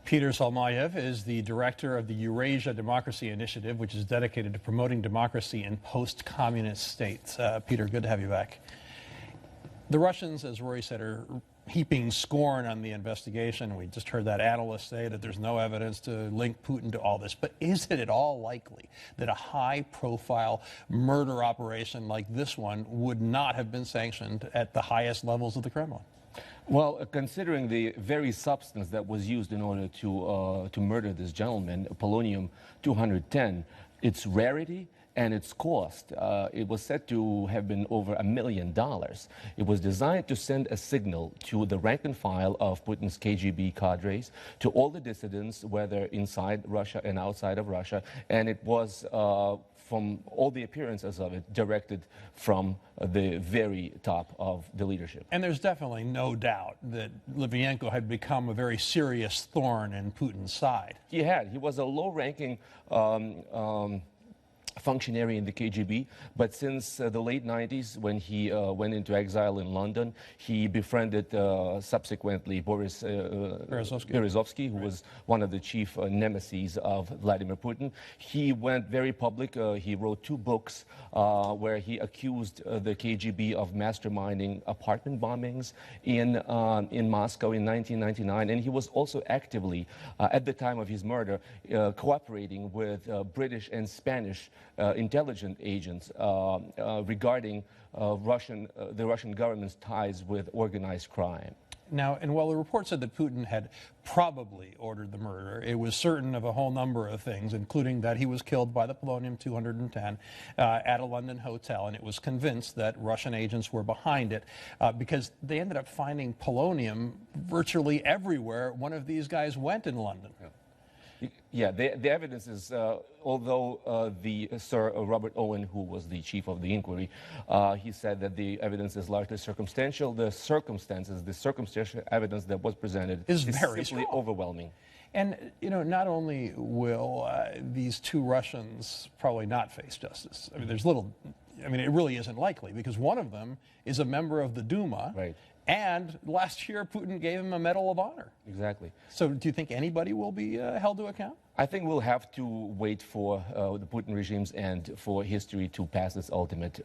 Peter Zalmayev is the director of the Eurasia Democracy Initiative, which is dedicated to promoting democracy in post-communist states. Peter, good to have you back. The Russians, as Rory said, are heaping scorn on the investigation. We just heard that analyst say that there's no evidence to link Putin to all this. But is it at all likely that a high-profile murder operation like this one would not have been sanctioned at the highest levels of the Kremlin? Well, considering the very substance that was used in order to murder this gentleman, polonium-210, its rarity and its cost, it was said to have been over $1 million. It was designed to send a signal to the rank and file of Putin's KGB cadres, to all the dissidents, whether inside Russia and outside of Russia, and it was from all the appearances of it, directed from the very top of the leadership. And there's definitely no doubt that Litvinenko had become a very serious thorn in Putin's side. He had. He was a low-ranking functionary in the KGB, but since the late 90s, when he went into exile in London, he befriended subsequently Boris Berezovsky, who was one of the chief nemeses of Vladimir Putin. He went very public. He wrote 2 books where he accused the KGB of masterminding apartment bombings in Moscow in 1999, and he was also actively, at the time of his murder, cooperating with British and Spanish intelligence agents regarding the Russian government's ties with organized crime. Now, and while the report said that Putin had probably ordered the murder, it was certain of a whole number of things, including that he was killed by the polonium-210 at a London hotel, and it was convinced that Russian agents were behind it because they ended up finding polonium virtually everywhere one of these guys went in London. Yeah, the evidence is, although the Sir Robert Owen, who was the chief of the inquiry, he said that the evidence is largely circumstantial. The circumstantial evidence that was presented is very simply overwhelming. And, you know, not only will these 2 Russians probably not face justice, I mean, it really isn't likely, because one of them is a member of the Duma. Right. And last year, Putin gave him a Medal of Honor. Exactly. So do you think anybody will be held to account? I think we'll have to wait for the Putin regimes and for history to pass its ultimate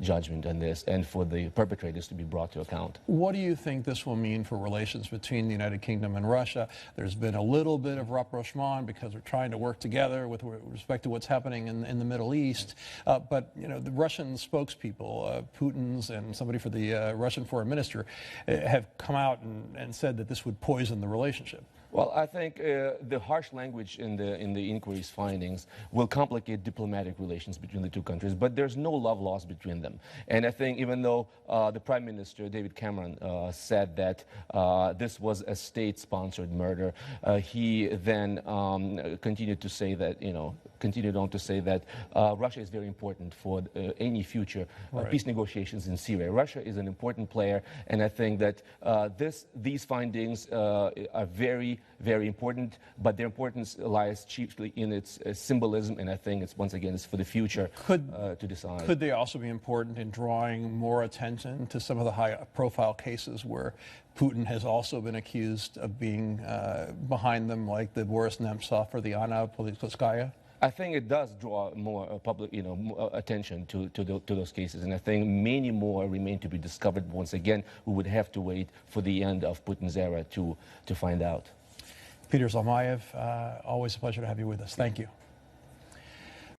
judgment on this, and for the perpetrators to be brought to account. What do you think this will mean for relations between the United Kingdom and Russia? There's been a little bit of rapprochement because we're trying to work together with respect to what's happening in the Middle East. But, you know, the Russian spokespeople, Putin's and somebody for the Russian foreign minister, have come out and said that this would poison the relationship. Well, I think the harsh language in the inquiry's findings will complicate diplomatic relations between the 2 countries, but there's no love lost between them. And I think even though the Prime Minister, David Cameron, said that this was a state-sponsored murder, he then continued to say that, Russia is very important for any future peace negotiations in Syria. Russia is an important player, and I think that these findings are very, very important, but their importance lies chiefly in its symbolism, and I think it's, once again, it's for the future to decide. Could they also be important in drawing more attention to some of the high-profile cases where Putin has also been accused of being behind them, like the Boris Nemtsov or the Anna Politkovskaya? I think it does draw more public, attention to those cases, and I think many more remain to be discovered. Once again, we would have to wait for the end of Putin's era to find out. Peter Zalmayev, always a pleasure to have you with us. Thank you.